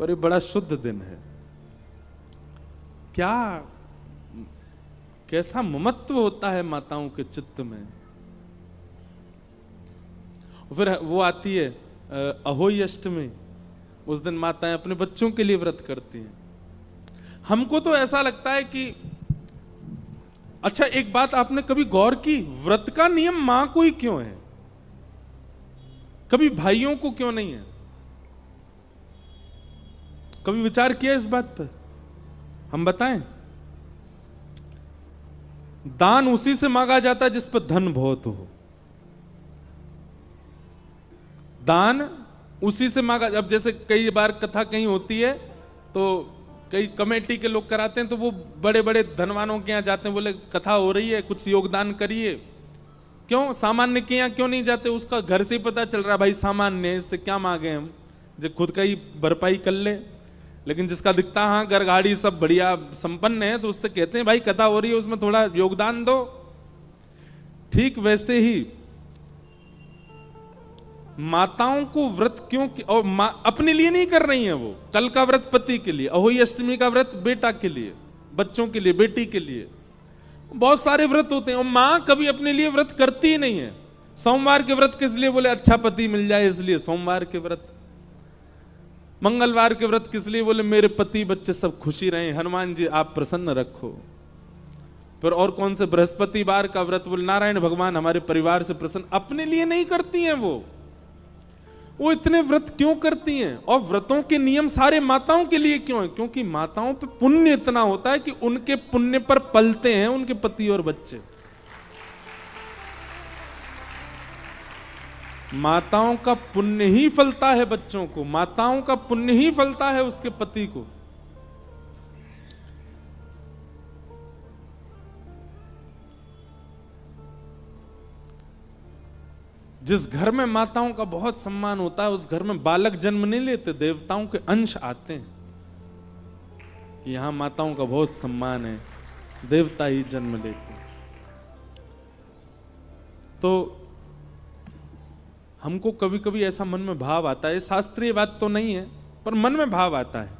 पर ये बड़ा शुद्ध दिन है। क्या कैसा ममत्व होता है माताओं के चित्त में। फिर वो आती है अहोई अष्टमी, उस दिन माताएं अपने बच्चों के लिए व्रत करती हैं। हमको तो ऐसा लगता है कि अच्छा, एक बात आपने कभी गौर की, व्रत का नियम मां को ही क्यों है, कभी भाइयों को क्यों नहीं है? कभी विचार किया इस बात पर? हम बताएं, दान उसी से मांगा जाता है जिस पर धन बहुत हो। दान उसी से मांगा, अब जैसे कई बार कथा कहीं होती है तो कई कमेटी के लोग कराते हैं, तो वो बड़े बड़े धनवानों के यहाँ जाते हैं, बोले कथा हो रही है कुछ योगदान करिए। क्यों सामान्य के यहाँ क्यों नहीं जाते? उसका घर से ही पता चल रहा है भाई सामान्य है, इससे क्या मांगे हम, जो खुद का ही भरपाई कर ले। लेकिन जिसका दिखता हाँ घर गाड़ी सब बढ़िया संपन्न है, तो उससे कहते हैं भाई कथा हो रही है उसमें थोड़ा योगदान दो। ठीक वैसे ही माताओं को व्रत क्यों और अपने लिए नहीं कर रही हैं, वो कल का व्रत पति के लिए, अहोई अष्टमी का व्रत बेटा के लिए, बच्चों के लिए, बेटी के लिए, बहुत सारे व्रत होते हैं। और मां कभी अपने लिए व्रत करती ही नहीं है। सोमवार के व्रत किस लिए? बोले अच्छा पति मिल जाए इसलिए सोमवार के व्रत। मंगलवार के व्रत किस लिए? बोले मेरे पति बच्चे सब खुशी रहे, हनुमान जी आप प्रसन्न रखो। फिर और कौन से? बृहस्पतिवार का व्रत, बोले नारायण भगवान हमारे परिवार से प्रसन्न। अपने लिए नहीं करती हैं वो इतने व्रत क्यों करती हैं? और व्रतों के नियम सारे माताओं के लिए क्यों है? क्योंकि माताओं पे पुण्य इतना होता है कि उनके पुण्य पर पलते हैं उनके पति और बच्चे। माताओं का पुण्य ही फलता है बच्चों को, माताओं का पुण्य ही फलता है उसके पति को। जिस घर में माताओं का बहुत सम्मान होता है, उस घर में बालक जन्म नहीं लेते, देवताओं के अंश आते हैं। यहां माताओं का बहुत सम्मान है, देवता ही जन्म लेते हैं। तो हमको कभी कभी ऐसा मन में भाव आता है, शास्त्रीय बात तो नहीं है पर मन में भाव आता है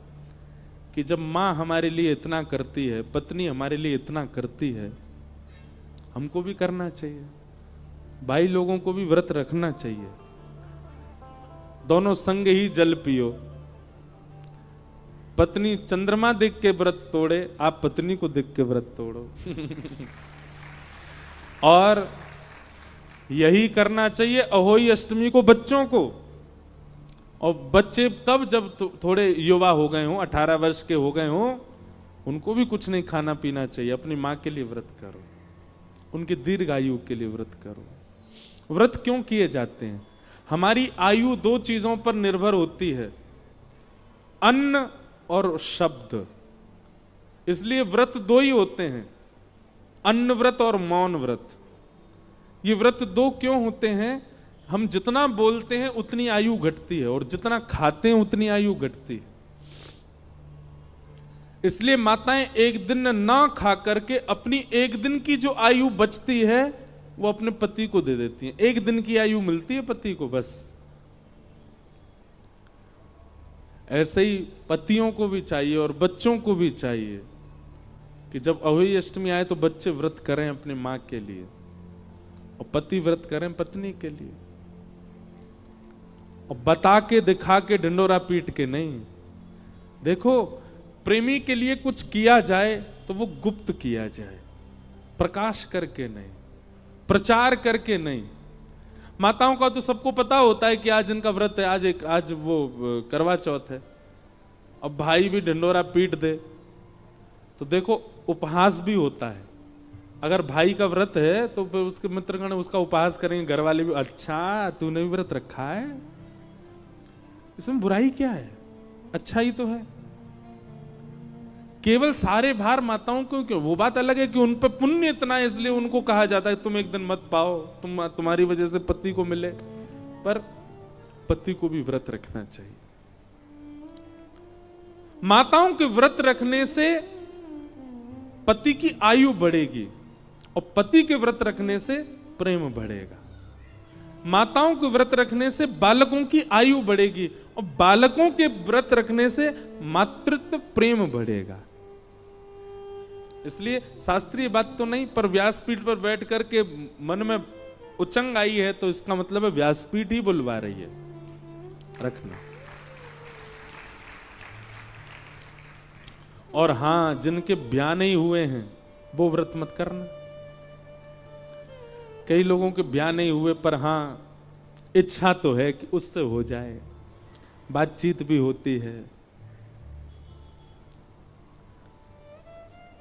कि जब माँ हमारे लिए इतना करती है, पत्नी हमारे लिए इतना करती है, हमको भी करना चाहिए। भाई लोगों को भी व्रत रखना चाहिए। दोनों संग ही जल पियो। पत्नी चंद्रमा देख के व्रत तोड़े, आप पत्नी को देख के व्रत तोड़ो। और यही करना चाहिए अहोई अष्टमी को बच्चों को। और बच्चे तब जब थोड़े युवा हो गए हों, 18 वर्ष के हो गए हों, उनको भी कुछ नहीं खाना पीना चाहिए। अपनी मां के लिए व्रत करो, उनकी दीर्घ आयु के लिए व्रत करो। व्रत क्यों किए जाते हैं? हमारी आयु दो चीजों पर निर्भर होती है, अन्न और शब्द। इसलिए व्रत दो ही होते हैं, अन्न व्रत और मौन व्रत। ये व्रत दो क्यों होते हैं? हम जितना बोलते हैं उतनी आयु घटती है, और जितना खाते हैं उतनी आयु घटती है। इसलिए माताएं एक दिन ना खा करके अपनी एक दिन की जो आयु बचती है वो अपने पति को दे देती हैं। एक दिन की आयु मिलती है पति को बस। ऐसे ही पतियों को भी चाहिए और बच्चों को भी चाहिए कि जब अहोई अष्टमी आए तो बच्चे व्रत करें अपनी मां के लिए, और पति व्रत करें पत्नी के लिए। और बता के दिखा के ढिंडोरा पीट के नहीं। देखो, प्रेमी के लिए कुछ किया जाए तो वो गुप्त किया जाए, प्रकाश करके नहीं, प्रचार करके नहीं। माताओं का तो सबको पता होता है कि आज इनका व्रत है, आज वो करवा चौथ है। अब भाई भी ढिंडोरा पीट दे तो देखो उपहास भी होता है। अगर भाई का व्रत है तो फिर उसके मित्रगण उसका उपहास करेंगे, घर वाले भी, अच्छा तूने भी व्रत रखा है, इसमें बुराई क्या है, अच्छा ही तो है। केवल सारे भार माताओं को क्यों? वो बात अलग है कि उन पर पुण्य इतना है इसलिए उनको कहा जाता है तुम एक दिन मत पाओ, तुम्हारी वजह से पति को मिले, पर पति को भी व्रत रखना चाहिए। माताओं के व्रत रखने से पति की आयु बढ़ेगी, और पति के व्रत रखने से प्रेम बढ़ेगा। माताओं के व्रत रखने से बालकों की आयु बढ़ेगी और बालकों के व्रत रखने से मातृत्व प्रेम बढ़ेगा। इसलिए शास्त्रीय बात तो नहीं, पर व्यासपीठ पर बैठ करके मन में उचंग आई है तो इसका मतलब है व्यासपीठ ही बुलवा रही है, रखना। और हां, जिनके ब्याह नहीं हुए हैं वो व्रत मत करना। कई लोगों के ब्याह नहीं हुए पर हां इच्छा तो है कि उससे हो जाए, बातचीत भी होती है,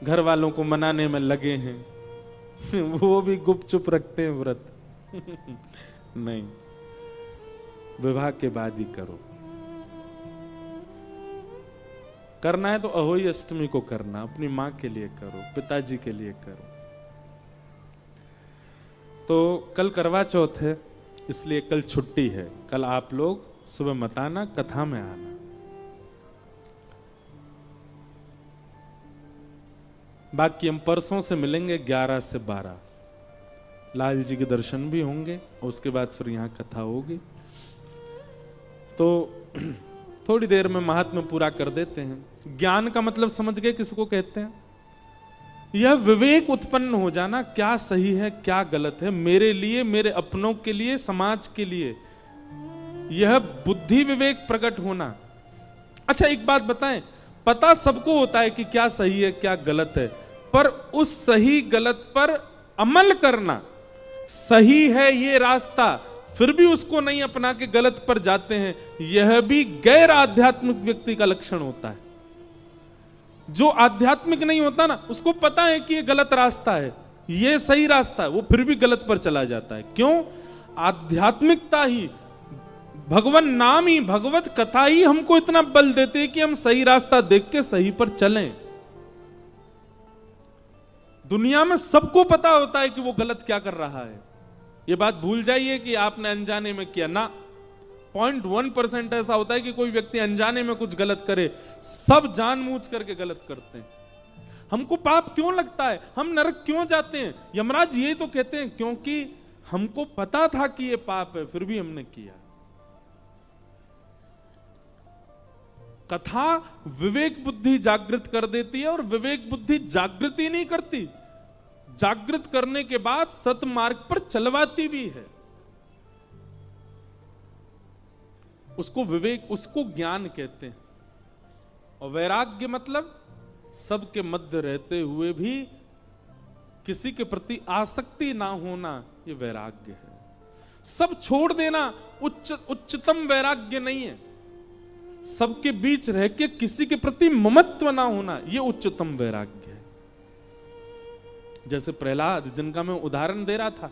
घर वालों को मनाने में लगे हैं वो भी गुपचुप रखते हैं व्रत नहीं, विवाह के बाद ही करो। करना है तो अहोई अष्टमी को करना, अपनी मां के लिए करो, पिताजी के लिए करो। तो कल करवा चौथ है, इसलिए कल छुट्टी है। कल आप लोग सुबह मत आना, कथा में आना। बाकी हम परसों से मिलेंगे 11 से 12। लाल जी के दर्शन भी होंगे और उसके बाद फिर यहां कथा होगी। तो थोड़ी देर में महात्म्य पूरा कर देते हैं। ज्ञान का मतलब समझ गए किसको कहते हैं? यह विवेक उत्पन्न हो जाना, क्या सही है क्या गलत है, मेरे लिए, मेरे अपनों के लिए, समाज के लिए, यह बुद्धि विवेक प्रकट होना। अच्छा एक बात बताएं, पता सबको होता है कि क्या सही है क्या गलत है, पर उस सही गलत पर अमल करना, सही है ये रास्ता फिर भी उसको नहीं अपना के गलत पर जाते हैं, यह भी गैर आध्यात्मिक व्यक्ति का लक्षण होता है। जो आध्यात्मिक नहीं होता ना, उसको पता है कि ये गलत रास्ता है, ये सही रास्ता है, वो फिर भी गलत पर चला जाता है। क्यों? आध्यात्मिकता ही, भगवान नाम ही, भगवत कथा ही हमको इतना बल देते हैं कि हम सही रास्ता देख के सही पर चलें। दुनिया में सबको पता होता है कि वो गलत क्या कर रहा है। ये बात भूल जाइए कि आपने अनजाने में किया ना। 0.1% ऐसा होता है कि कोई व्यक्ति अनजाने में कुछ गलत करे, सब जानबूझ करके गलत करते हैं। हमको पाप क्यों लगता है, हम नरक क्यों जाते हैं? यमराज ये तो कहते हैं क्योंकि हमको पता था कि ये पाप है फिर भी हमने किया। कथा विवेक बुद्धि जागृत कर देती है और विवेक बुद्धि जागृति नहीं करती, जागृत करने के बाद सतमार्ग पर चलवाती भी है। उसको विवेक, उसको ज्ञान कहते हैं। और वैराग्य मतलब सबके मध्य रहते हुए भी किसी के प्रति आसक्ति ना होना, ये वैराग्य है। सब छोड़ देना उच्चतम वैराग्य नहीं है। सबके बीच रह के किसी के प्रति ममत्व ना होना, ये उच्चतम वैराग्य है। जैसे प्रहलाद, जिनका मैं उदाहरण दे रहा था,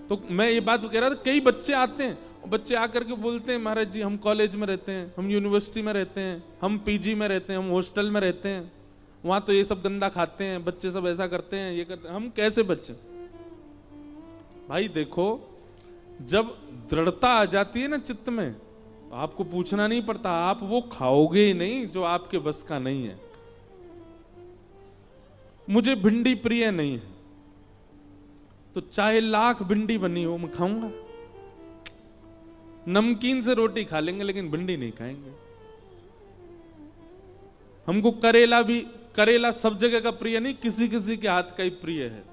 तो मैं ये बात कह रहा था, कई बच्चे आते हैं, बच्चे आकर के बोलते हैं महाराज जी हम कॉलेज में रहते हैं, हम यूनिवर्सिटी में रहते हैं, हम पीजी में रहते हैं, हम हॉस्टल में रहते हैं, वहां तो ये सब गंदा खाते हैं, बच्चे सब ऐसा करते हैं, ये करते हैं। हम कैसे बच्चे? भाई देखो, जब दृढ़ता आ जाती है ना चित्त में, आपको पूछना नहीं पड़ता, आप वो खाओगे ही नहीं जो आपके बस का नहीं है। मुझे भिंडी प्रिय नहीं है, तो चाहे लाख भिंडी बनी हो मैं खाऊंगा। नमकीन से रोटी खा लेंगे लेकिन भिंडी नहीं खाएंगे। हमको करेला भी, करेला सब जगह का प्रिय नहीं, किसी किसी के हाथ का ही प्रिय है।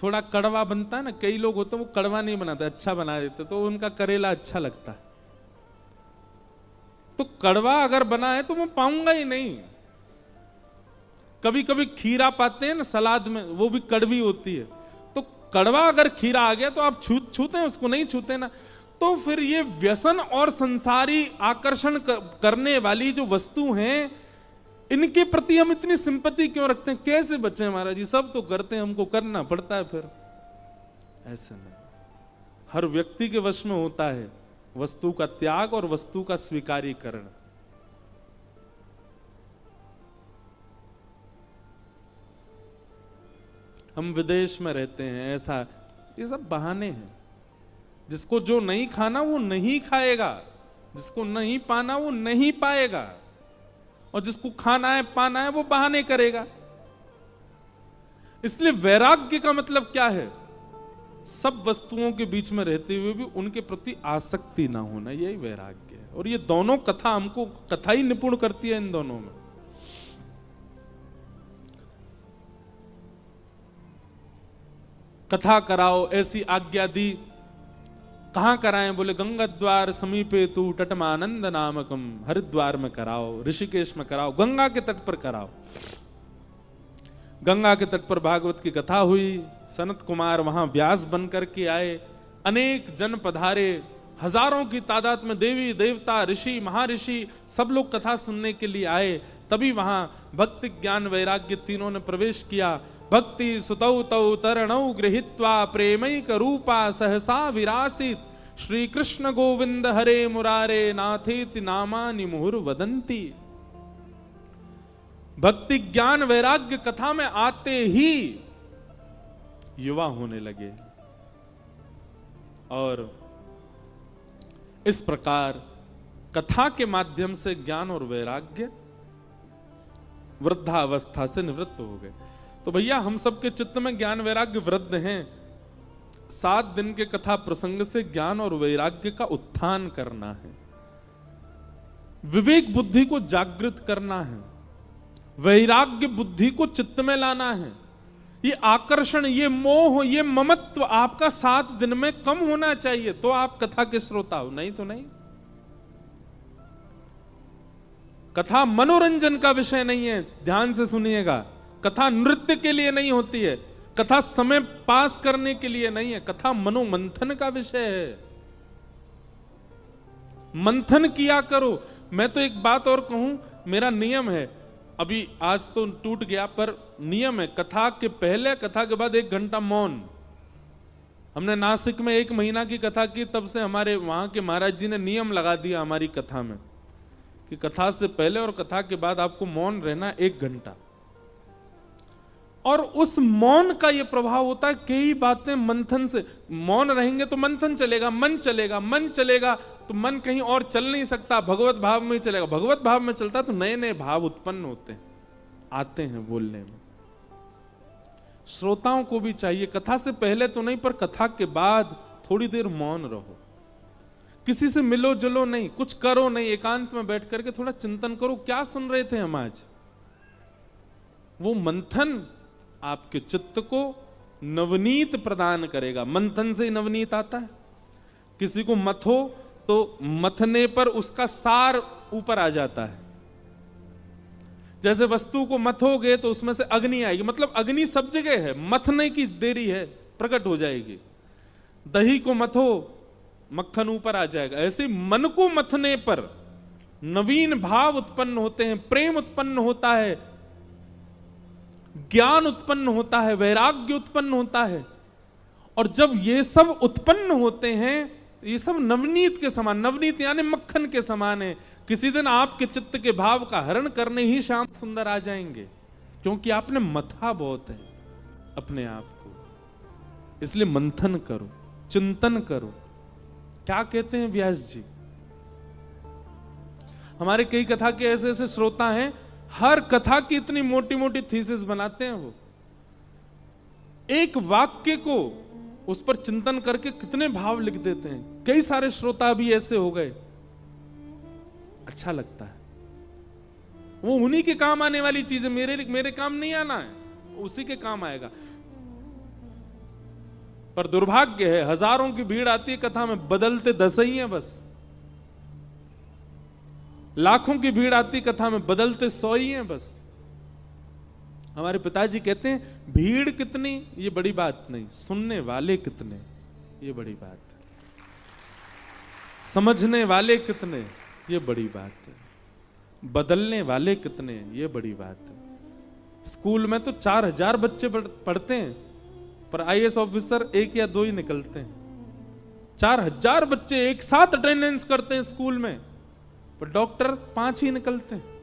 थोड़ा कड़वा बनता है ना, कई लोग होते हैं वो कड़वा नहीं बनाते, अच्छा बना देते, तो उनका करेला अच्छा लगता है। तो कड़वा अगर बना है तो मैं पाऊंगा ही नहीं। कभी कभी खीरा पाते हैं ना सलाद में, वो भी कड़वी होती है, तो कड़वा अगर खीरा आ गया तो आप छूते हैं उसको? नहीं छूते ना। तो फिर ये व्यसन और संसारी आकर्षण करने वाली जो वस्तु हैं, इनके प्रति हम इतनी सिंपैथी क्यों रखते हैं? कैसे बच्चे महाराज जी, सब तो करते हैं, हमको करना पड़ता है। फिर ऐसे नहीं, हर व्यक्ति के वश में होता है वस्तु का त्याग और वस्तु का स्वीकारीकरण। हम विदेश में रहते हैं, ऐसा, ये सब बहाने हैं। जिसको जो नहीं खाना वो नहीं खाएगा, जिसको नहीं पाना वो नहीं पाएगा, और जिसको खाना है पाना है वो बहाने करेगा। इसलिए वैराग्य का मतलब क्या है? सब वस्तुओं के बीच में रहते हुए भी उनके प्रति आसक्ति ना होना, यही वैराग्य है। और ये दोनों कथा हमको, कथा ही निपुण करती है इन दोनों में। कथा कराओ ऐसी आज्ञा दी। कहां कराएं? बोले गंगा द्वार समीपे तू तटमानंद नामकम, हरिद्वार में कराओ, ऋषिकेश में कराओ, गंगा के तट पर कराओ। गंगा के तट पर भागवत की कथा हुई, सनत कुमार वहां व्यास बनकर के आए, अनेक जन पधारे, हजारों की तादाद में देवी देवता ऋषि महर्षि सब लोग कथा सुनने के लिए आए। तभी वहां भक्ति ज्ञान वैराग्य तीनों ने प्रवेश किया। भक्ति सुतौ तौ तरणौ गृहीत्वा प्रेमैक रूपा सहसा विरासित, श्री कृष्ण गोविंद हरे मुरारे नाथेति नामानि मुहुर्वदन्ति। भक्ति ज्ञान वैराग्य कथा में आते ही युवा होने लगे और इस प्रकार कथा के माध्यम से ज्ञान और वैराग्य वृद्धावस्था से निवृत्त हो गए। तो भैया हम सबके चित्त में ज्ञान वैराग्य वृद्ध हैं। 7 दिन के कथा प्रसंग से ज्ञान और वैराग्य का उत्थान करना है, विवेक बुद्धि को जागृत करना है, वैराग्य बुद्धि को चित्त में लाना है। ये आकर्षण, ये मोह, ये ममत्व आपका 7 दिन में कम होना चाहिए, तो आप कथा के श्रोता हो, नहीं तो नहीं। कथा मनोरंजन का विषय नहीं है, ध्यान से सुनिएगा। कथा नृत्य के लिए नहीं होती है, कथा समय पास करने के लिए नहीं है, कथा मनोमंथन का विषय है। मंथन किया करो। मैं तो एक बात और कहूं, मेरा नियम है, अभी आज तो टूट गया, पर नियम है कथा के पहले, कथा के बाद 1 घंटा मौन। हमने नासिक में 1 महीना की कथा की, तब से हमारे वहां के महाराज जी ने नियम लगा दिया हमारी कथा में कि कथा से पहले और कथा के बाद आपको मौन रहना 1 घंटा। और उस मौन का यह प्रभाव होता है, कई बातें मंथन से, मौन रहेंगे तो मंथन चलेगा, मन चलेगा, मन चलेगा तो मन कहीं और चल नहीं सकता, भगवत भाव में ही चलेगा। भगवत भाव में चलता तो नए नए भाव उत्पन्न होते हैं, आते हैं बोलने में। श्रोताओं को भी चाहिए, कथा से पहले तो नहीं, पर कथा के बाद थोड़ी देर मौन रहो, किसी से मिलो जुलो नहीं, कुछ करो नहीं, एकांत में बैठ करके थोड़ा चिंतन करो, क्या सुन रहे थे हम आज। वो मंथन आपके चित्त को नवनीत प्रदान करेगा। मंथन से ही नवनीत आता है। किसी को मथो तो मथने पर उसका सार ऊपर आ जाता है। जैसे वस्तु को मथोगे तो उसमें से अग्नि आएगी, मतलब अग्नि सब जगह है, मथने की देरी है, प्रकट हो जाएगी। दही को मथो, मक्खन ऊपर आ जाएगा। ऐसे मन को मथने पर नवीन भाव उत्पन्न होते हैं, प्रेम उत्पन्न होता है, ज्ञान उत्पन्न होता है, वैराग्य उत्पन्न होता है। और जब ये सब उत्पन्न होते हैं, ये सब नवनीत के समान, नवनीत यानी मक्खन के समान है। किसी दिन आपके चित्त के भाव का हरण करने ही श्याम सुंदर आ जाएंगे, क्योंकि आपने मथा बहुत है अपने आप को। इसलिए मंथन करो, चिंतन करो। क्या कहते हैं व्यास जी? हमारे कई कथा के ऐसे ऐसे श्रोता हैं, हर कथा की इतनी मोटी मोटी थीसिस बनाते हैं। वो एक वाक्य को उस पर चिंतन करके कितने भाव लिख देते हैं। कई सारे श्रोता भी ऐसे हो गए, अच्छा लगता है। वो उन्हीं के काम आने वाली चीज है, मेरे काम नहीं आना है, उसी के काम आएगा। पर दुर्भाग्य है, हजारों की भीड़ आती है कथा में, बदलते 10 ही हैं बस। लाखों की भीड़ आती कथा में, बदलते 100 ही हैं बस। हमारे पिताजी कहते हैं भीड़ कितनी ये बड़ी बात नहीं, सुनने वाले कितने ये बड़ी बात है, समझने वाले कितने ये बड़ी बात है, बदलने वाले कितने ये बड़ी बात है। स्कूल में तो 4000 बच्चे पढ़ते हैं, पर आईएएस ऑफिसर 1 या 2 ही निकलते हैं। 4000 बच्चे एक साथ अटेंडेंस करते हैं स्कूल में, पर डॉक्टर 5 ही निकलते हैं।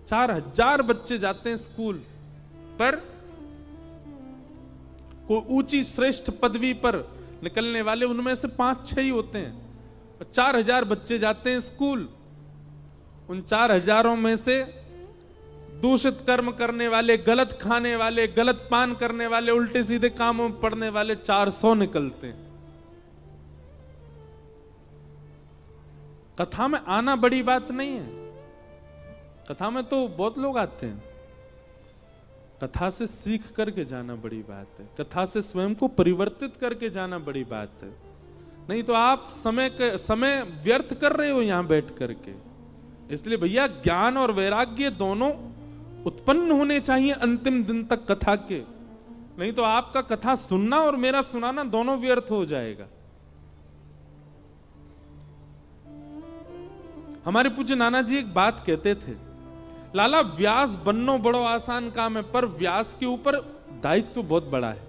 4000 बच्चे जाते हैं स्कूल, पर कोई ऊंची श्रेष्ठ पदवी पर निकलने वाले उनमें से 5-6 ही होते हैं। और 4000 बच्चे जाते हैं स्कूल, उन 4000 में से दूषित कर्म करने वाले, गलत खाने वाले, गलत पान करने वाले, उल्टे सीधे कामों में पड़ने वाले 400 निकलते हैं। कथा में आना बड़ी बात नहीं है, कथा में तो बहुत लोग आते हैं। कथा से सीख करके जाना बड़ी बात है, कथा से स्वयं को परिवर्तित करके जाना बड़ी बात है। नहीं तो आप समय व्यर्थ कर रहे हो यहां बैठ करके। इसलिए भैया ज्ञान और वैराग्य दोनों उत्पन्न होने चाहिए अंतिम दिन तक कथा के, नहीं तो आपका कथा सुनना और मेरा सुनाना दोनों व्यर्थ हो जाएगा। हमारे पूज्य नाना जी एक बात कहते थे, लाला व्यास बनना बड़ो आसान काम है, पर व्यास के ऊपर दायित्व बहुत बड़ा है।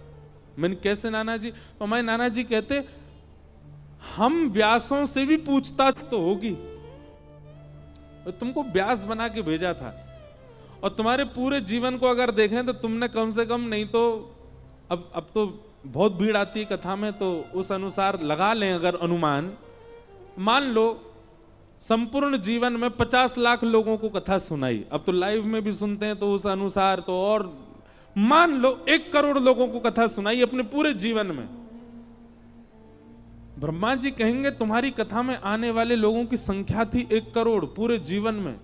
मैंने कैसे नाना जी? तो हमारे नाना जी कहते, हम व्यासों से भी पूछताछ तो होगी। तो तुमको व्यास बना के भेजा था और तुम्हारे पूरे जीवन को अगर देखें तो तुमने कम से कम, नहीं तो अब तो बहुत भीड़ आती है कथा में, तो उस अनुसार लगा लें अगर अनुमान, मान लो संपूर्ण जीवन में 50 लाख लोगों को कथा सुनाई। अब तो लाइव में भी सुनते हैं तो उस अनुसार तो, और मान लो 1 करोड़ लोगों को कथा सुनाई अपने पूरे जीवन में। ब्रह्मा जी कहेंगे तुम्हारी कथा में आने वाले लोगों की संख्या थी 1 करोड़ पूरे जीवन में,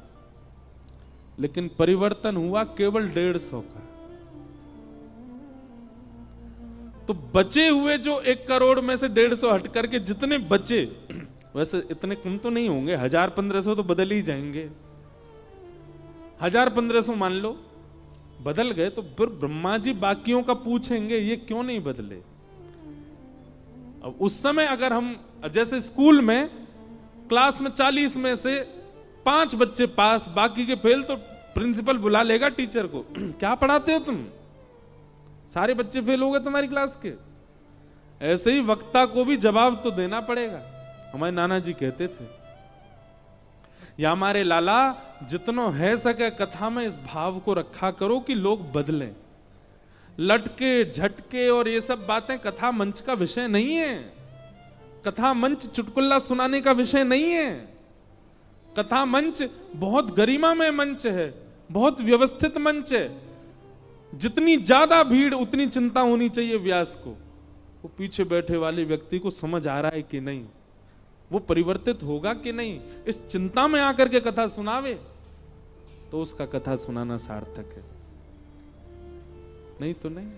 लेकिन परिवर्तन हुआ केवल 150 का। तो बचे हुए जो 1 करोड़ में से 150 हट करके जितने बचे, वैसे इतने कम तो नहीं होंगे, 1000-1500 तो बदल ही जाएंगे। 1000-1500 मान लो बदल गए, तो फिर ब्रह्मा जी बाकियों का पूछेंगे ये क्यों नहीं बदले। अब उस समय अगर हम, जैसे स्कूल में क्लास में 40 में से 5 बच्चे पास, बाकी के फेल, तो प्रिंसिपल बुला लेगा टीचर को, क्या पढ़ाते हो तुम, सारे बच्चे फेल हो गए तुम्हारी क्लास के। ऐसे ही वक्ता को भी जवाब तो देना पड़ेगा। हमारे नाना जी कहते थे, या हमारे लाला जितनो है सके कथा में इस भाव को रखा करो कि लोग बदलें। लटके झटके और ये सब बातें कथा मंच का विषय नहीं है। कथा मंच चुटकुल्ला सुनाने का विषय नहीं है। कथा मंच बहुत गरिमामय मंच है, बहुत व्यवस्थित मंच है। जितनी ज्यादा भीड़ उतनी चिंता होनी चाहिए व्यास को, वो पीछे बैठे वाले व्यक्ति को समझ आ रहा है कि नहीं, वो परिवर्तित होगा कि नहीं, इस चिंता में आकर के कथा सुनावे तो उसका कथा सुनाना सार्थक है, नहीं तो नहीं।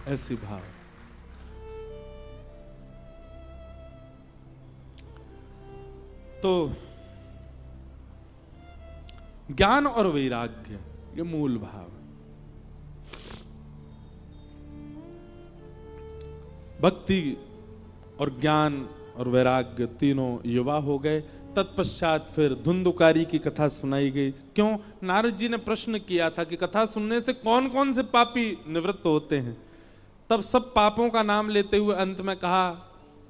ऐसी भाव। तो ज्ञान और वैराग्य ये मूल भाव। भक्ति और ज्ञान और वैराग्य तीनों युवा हो गए। तत्पश्चात फिर धुंधुकारी की कथा सुनाई गई। क्यों? नारद जी ने प्रश्न किया था कि कथा सुनने से कौन कौन से पापी निवृत्त होते हैं। तब सब पापों का नाम लेते हुए अंत में कहा,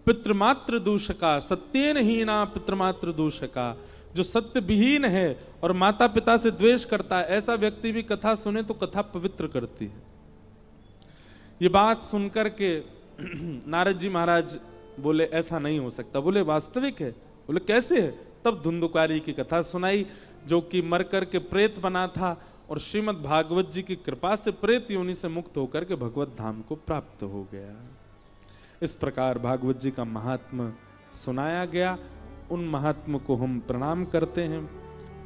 पितृमात्र दूषका सत्येन हीना पितृमात्र दूषका। जो सत्य विहीन है और माता पिता से द्वेष करता है, ऐसा व्यक्ति भी कथा सुने तो कथा पवित्र करती है। ये बात सुनकर के नारद जी महाराज बोले ऐसा नहीं हो सकता। बोले वास्तविक है। बोले कैसे है? तब धुंधुकारी की कथा सुनाई, जो कि मर कर के प्रेत बना था और श्रीमद् भागवत जी की कृपा से प्रेत योनि से मुक्त होकर के भगवत धाम को प्राप्त हो गया। इस प्रकार भागवत जी का महात्म सुनाया गया। उन महात्म को हम प्रणाम करते हैं।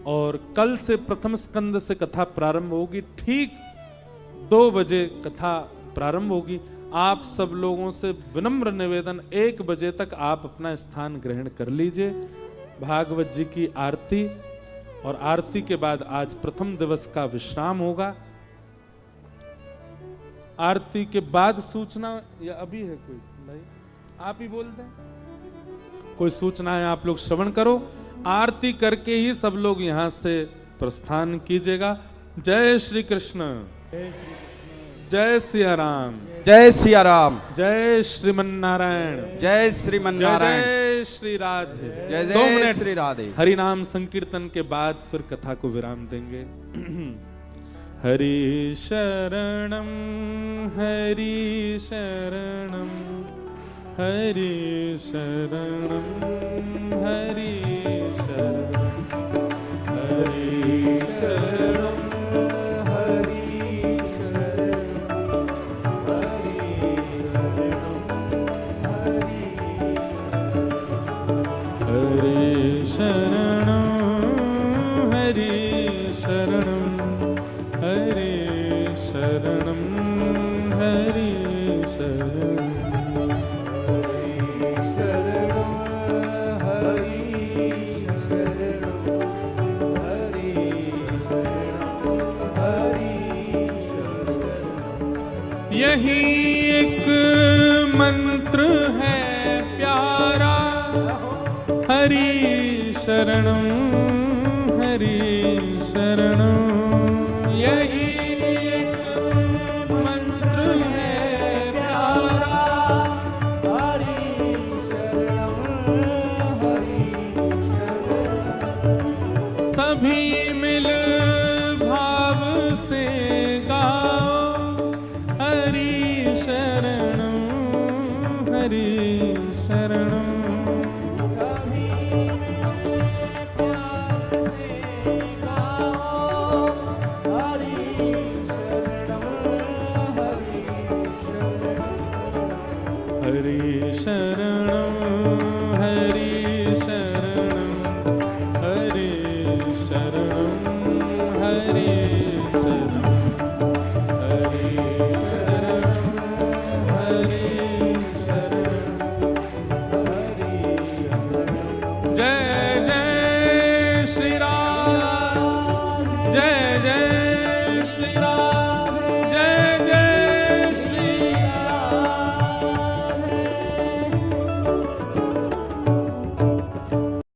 और कल से प्रथम स्कंद से कथा प्रारंभ होगी। ठीक 2 बजे कथा प्रारंभ होगी। आप सब लोगों से विनम्र निवेदन, 1 बजे तक आप अपना स्थान ग्रहण कर लीजिए। भागवत जी की आरती, और आरती के बाद आज प्रथम दिवस का विश्राम होगा। आरती के बाद सूचना या अभी है कोई? भाई आप ही बोल दें। कोई सूचना है आप लोग श्रवण करो। आरती करके ही सब लोग यहां से प्रस्थान कीजिएगा। जय श्री कृष्ण, जय सिया राम, जय सिया राम, जय श्रीमन्नारायण, जय श्रीमन्नारायण, जय श्री राधे। जय 2 जय मिनट श्री राधे। हरि नाम संकीर्तन के बाद फिर कथा को विराम देंगे। हरि शरणम, हरि शरणम, हरि शरणम, हरि शरणम, यही एक मंत्र है प्यारा, हरि शरणम हरि शरणम। यही एक मंत्र है प्यारा, हरि शरणम हरि शरणम। सभी मिल भाव से गाओ, हरि शरणम हरि शरणम। सभी प्यार से गाओ, हरि शरणम हरि शरणम। हरि शरणम हरि शरणम, हरि शरणम हरि शरणम। जय जय श्री राम, जय जय श्री राम।